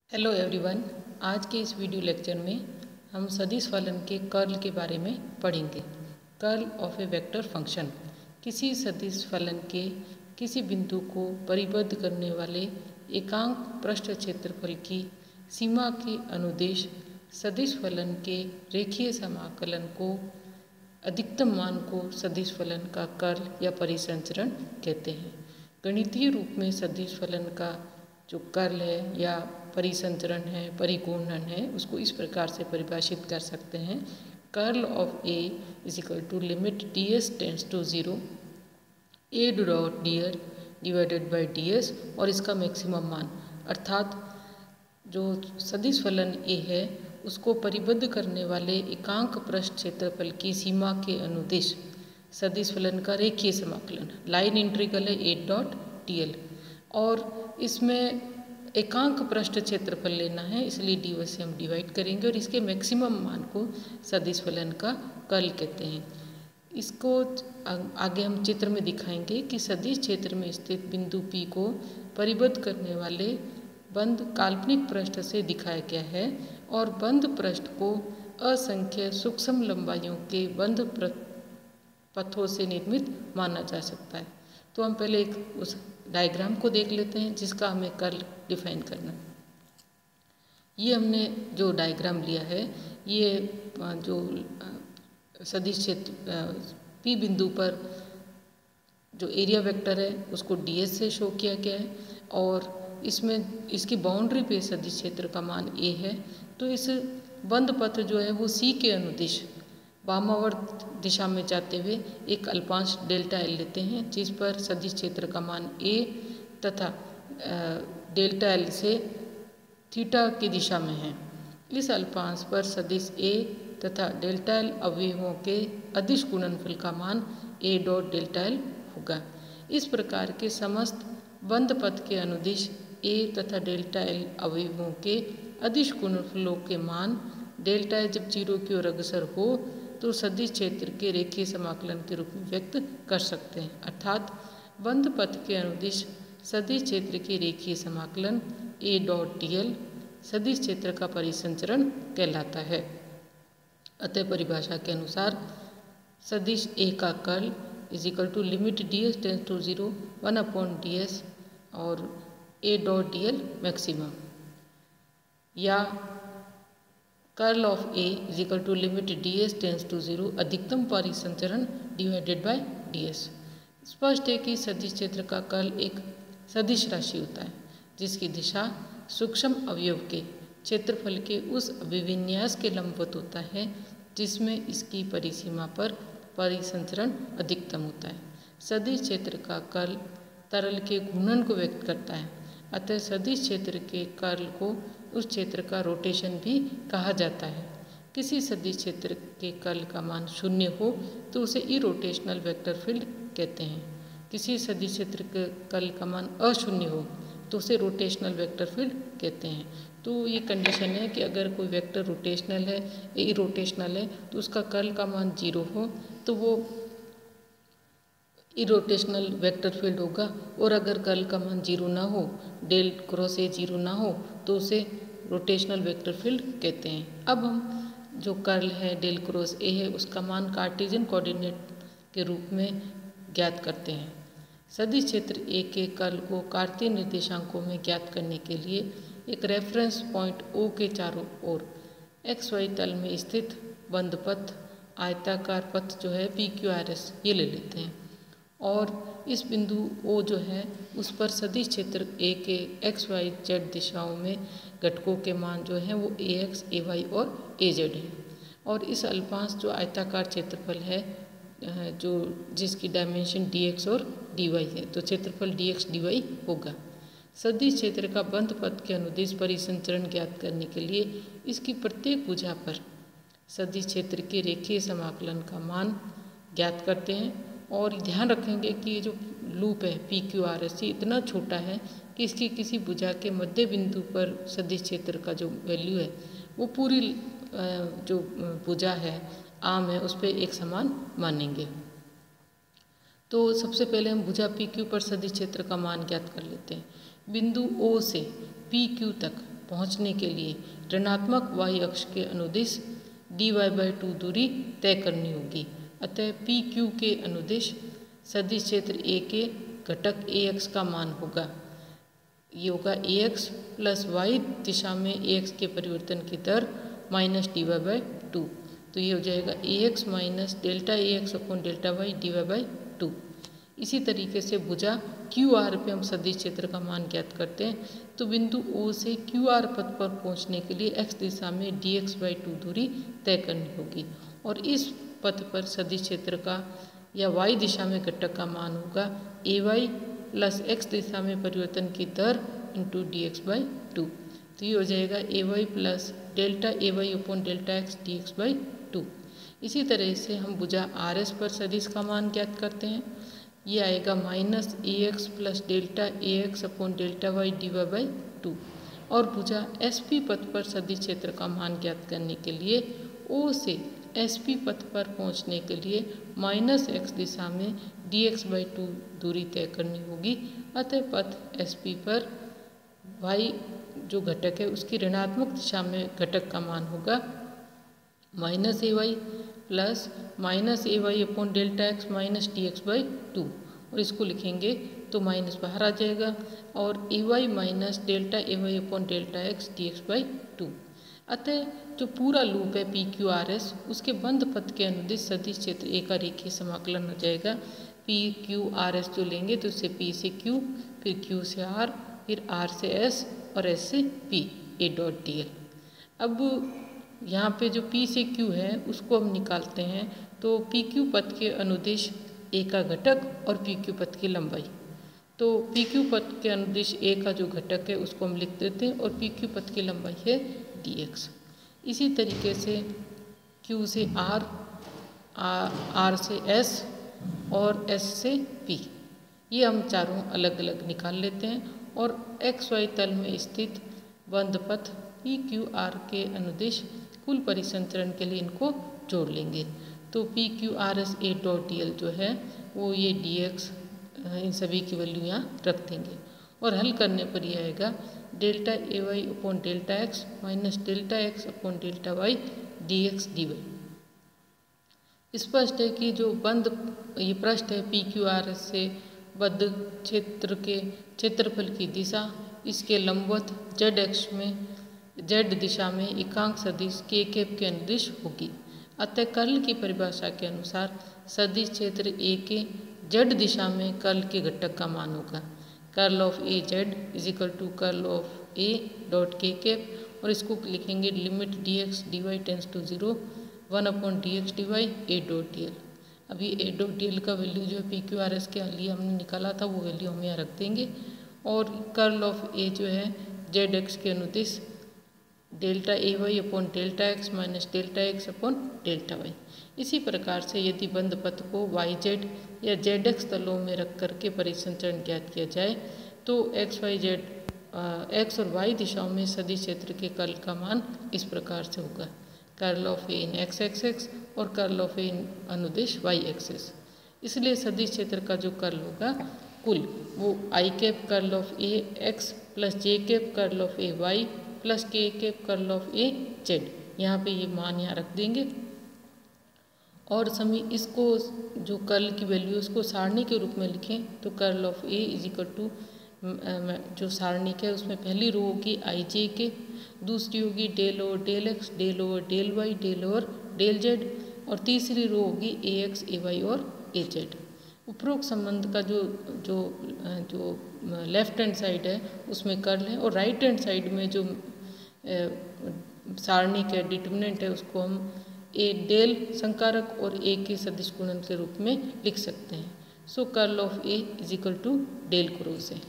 Hello everyone. आज के इस वीडियो लेक्चर में हम सदिश फलन के कर्ल के बारे में पढ़ेंगे। Curl of A vector function किसी सदिश फलन के किसी बिंदु को परिबद्ध करने वाले एकांक पृष्ठ क्षेत्रफल की सीमा के अनुदेश सदिश फलन के रेखीय समाकलन को अधिकतम मान को सदिश फलन का कर्ल या परिसंचरण कहते हैं। गणितीय रूप में सदिश फलन का जो कर्ल है या परिसंचरण है, परिघूर्णन है, उसको इस प्रकार से परिभाषित कर सकते हैं। Curl of A is equal to limit D s tends to 0 A dot d r divided by d S और इसका मैक्सिमम मान, अर्थात जो सदिश फलन ए है उसको परिबद्ध करने वाले एकांक पृष्ठ क्षेत्रफल की सीमा के अनुदेश सदिश फलन का रेखीय समाकलन, लाइन इंटीग्रल है ए डॉट डी एल, और इसमें एकांक पृष्ठ क्षेत्रफल लेना है, इसलिए dy से हम डिवाइड करेंगे और इसके मैक्सिमम मान को सदिश फलन का कर्ल कहते हैं। इसको आगे हम चित्र में दिखाएंगे कि सदिश क्षेत्र में स्थित बिंदु P को परिबद्ध करने वाले बंद काल्पनिक पृष्ठ से दिखाया गया है और बंद पृष्ठ को असंख्य सूक्ष्म लंबाइयों के बंद पथों से निर्मित माना जा सकता है। तो हम पहले एक उस डायग्राम को देख लेते हैं जिसका हमें कर्ल डिफाइन करना है। ये हमने जो डायग्राम लिया है, ये जो सदिश क्षेत्र P बिंदु पर जो एरिया वेक्टर है उसको ds से शो किया गया है और इसमें इसकी बाउंड्री पे सदिश क्षेत्र का मान a है। तो इस बंद पथ जो है वो C के अनुदिश वामावर्त दिशा में जाते हुए एक अल्पांश डेल्टा एल लेते हैं, जिस पर सदिश क्षेत्र का मान a तथा डेल्टा एल से थीटा की दिशा में है। इस अल्पांश पर सदिश a तथा डेल्टा एल अवयवों के अदिश गुणनफल का मान a डॉट डेल्टा एल होगा। इस प्रकार के समस्त बंद पथ के अनुदिश a तथा डेल्टा एल अवयवों के अदिश गुणनफलों के मान डेल्टा एल जब 0 की ओर अग्रसर हो तो सदिश क्षेत्र के रेखीय समाकलन के रूप में व्यक्त कर सकते हैं, अर्थात बंद पथ के अनुदिश सदिश क्षेत्र के रेखीय समाकलन a डॉट डी एल सदिश क्षेत्र का परिसंचरण कहलाता है। अतः परिभाषा के अनुसार सदिश a का curl is equal to limit D S tends to 0 1 upon D S और a dot D L maximum, या curl of a is equal to limit D S tends to 0 अधिकतम परिसंचरण डिवाइडेड बाय डी एस। स्पष्ट है कि सदिश क्षेत्र का कर्ल एक सदिश राशि होता है जिसकी दिशा सूक्ष्म अवयव के क्षेत्रफल के उस अभिविन्यास के लंबवत होता है जिसमें इसकी परिसीमा पर परिसंचरण अधिकतम होता है। सदिश क्षेत्र का कर्ल तरल के घूर्णन को व्यक्त करता है, अतः सदिश क्षेत्र के कर्ल को उस क्षेत्र का रोटेशन भी कहा जाता है। किसी सदिश क्षेत्र के कर्ल का मान 0 हो तो उसे इरोटेशनल वेक्टर फील्ड कहते हैं। किसी सदिश क्षेत्र के कर्ल का मान अशून्य हो तो उसे रोटेशनल वेक्टर फील्ड कहते हैं। तो ये कंडीशन है कि अगर कोई वेक्टर रोटेशनल है या इरोटेशनल है तो उसका कर्ल का मान 0 हो तो वो इरोटेशनल वेक्टर फील्ड होगा, और अगर कर्ल का मान 0 ना हो, डेल क्रॉस ए 0 ना हो तो उसे रोटेशनल वेक्टर फील्ड कहते हैं। अब हम जो कर्ल है डेल क्रॉस ए है उसका मान कार्टेशियन कोऑर्डिनेट के रूप में ज्ञात करते हैं। सदिश क्षेत्र ए के कर्ल को कार्तीय निर्देशांकों में ज्ञात करने के लिए एक रेफरेंस पॉइंट O के चारों ओर XY तल में स्थित बंद पथ आयताकार पथ जो है PQRS ये ले लेते हैं और इस बिंदु O जो है उस पर सदिश क्षेत्र A के XYZ दिशाओं में घटकों के मान जो हैं वो AX, AY और AZ हैं। और इस अल्पांश जो आयताकार क्षेत्रफल है जो जिसकी डायमेंशन dx और dy है, तो क्षेत्रफल dx dy होगा। सदिश क्षेत्र का बंद पथ के अनुदिश परिसंचरण ज्ञात करने के लिए इसकी प्रत्येक भुजा पर सदिश क्षेत्र के रेखीय समाकलन का मान ज्ञात करते हैं और ध्यान रखेंगे कि ये जो लूप है PQRS इतना छोटा है कि इसकी किसी भुजा के मध्य बिंदु पर सदिश क्षेत्र का जो वैल्यू है वो पूरी जो भुजा है आम है उस पर एक समान मानेंगे। तो सबसे पहले हम भुजा PQ पर सदिश क्षेत्र का मान ज्ञात कर लेते हैं। बिंदु O से PQ तक पहुंचने के लिए ऋणात्मक y अक्ष के अनुदिश dy/2 दूरी तय करनी होगी। अतः पी क्यू के अनुदिश सदिश क्षेत्र A के घटक Ax का मान होगा, ये होगा Ax प्लस y दिशा में Ax के परिवर्तन की दर माइनस dy/2। तो ये हो जाएगा Ax minus delta Ax upon delta y dy/2। इसी तरीके से भुजा QR पे हम सदिश क्षेत्र का मान ज्ञात करते हैं। तो बिंदु O से QR पथ पर पहुंचने के लिए x दिशा में dx/2 दूरी तय करनी होगी और इस पथ पर सदिश क्षेत्र का या y दिशा में घटक का मान होगा Ay प्लस x दिशा में परिवर्तन की दर इंटू dx/2। तो ये हो जाएगा Ay plus delta Ay upon delta x dx/2। इसी तरह से हम भुजा RS पर सदिश का मान ज्ञात करते हैं। ये आएगा minus Ax plus delta Ax upon delta y dy/2 और भुजा SP पथ पर सदिश क्षेत्र का मान ज्ञात करने के लिए O से SP पथ पर पहुंचने के लिए माइनस x दिशा में dx/2 दूरी तय करनी होगी। अतः पथ SP पर y जो घटक है उसकी ऋणात्मक दिशा में घटक का मान होगा minus Ay plus minus Ay upon delta x minus dx/2 और इसको लिखेंगे तो माइनस बाहर आ जाएगा और Ay minus delta Ay upon delta x dx/2। अतः जो पूरा लूप है PQRS उसके बंद पथ के अनुदिश सदिश क्षेत्र A का रेखीय समाकलन हो जाएगा। PQRS जो लेंगे तो उससे P से Q, फिर Q से R, फिर R से S और S से P A.dl। अब यहाँ पे जो P से Q है उसको हम निकालते हैं तो PQ पथ के अनुदिश A का घटक और PQ पथ की लंबाई। तो PQ पथ के अनुदिश A का जो घटक है उसको हम लिख देते हैं और PQ पथ की लंबाई है dx। इसी तरीके से Q से R, R से S और S से P ये हम चारों अलग अलग निकाल लेते हैं और XY तल में स्थित बंद पथ PQR के अनुदिश कुल परिसंचरण के लिए इनको जोड़ लेंगे। तो PQRS A.dl जो है वो ये dx इन सभी की वैल्यू यहाँ रख देंगे और हल करने पर यह आएगा delta Ay upon delta x minus delta x upon delta y dx dy। स्पष्ट है कि जो बंद ये पृष्ठ है PQRS से बद्ध क्षेत्र के क्षेत्रफल की दिशा इसके लंबवत z अक्ष में z दिशा में एकांक सदिश k कैप के अनुदिश होगी। अतः कर्ल की परिभाषा के अनुसार सदिश क्षेत्र A के z दिशा में कर्ल के घटक का मान होगा curl of A z is equal to curl of A dot के कैप और इसको लिखेंगे limit dx dy tends to 0 1 upon dx dy A.dl। अभी A.dl का वैल्यू जो है PQRS के लिए हमने निकाला था वो वैल्यू हम यहाँ रख देंगे और कर्ल ऑफ ए जो है जेड एक्स के अनुदिश delta Ay upon delta x minus delta x upon delta y. इसी प्रकार से यदि बंद पथ को YZ या ZX तलों में रख करके परिसंचरण ज्ञात किया जाए तो x और y दिशाओं में सदिश क्षेत्र के कर्ल का मान इस प्रकार से होगा curl of A in x axis और कर्ल ऑफ ए इन अनुदिश y एक्सिस। इसलिए सदिश क्षेत्र का जो कर्ल होगा कुल वो i cap curl of A x plus j cap curl of A y plus k cap curl of A z. यहाँ पे ये मान यहाँ रख देंगे और समी इसको जो कर्ल की वैल्यू उसको सारणी के रूप में लिखें तो curl of A is equal to जो सारणी है उसमें पहली रो होगी आई जे के, दूसरी होगी del over del x, del over del y, del over del z और तीसरी रो होगी ए एक्स ए वाई और ए जेड। उपरोक्त संबंध का जो लेफ्ट हैंड साइड है उसमें कर्ल है और राइट हैंड साइड में जो सारणी का डिटर्मिनेंट है उसको हम ए डेल संकारक और ए के सदिश गुणन के रूप में लिख सकते हैं। So curl of A is equal to del cross है।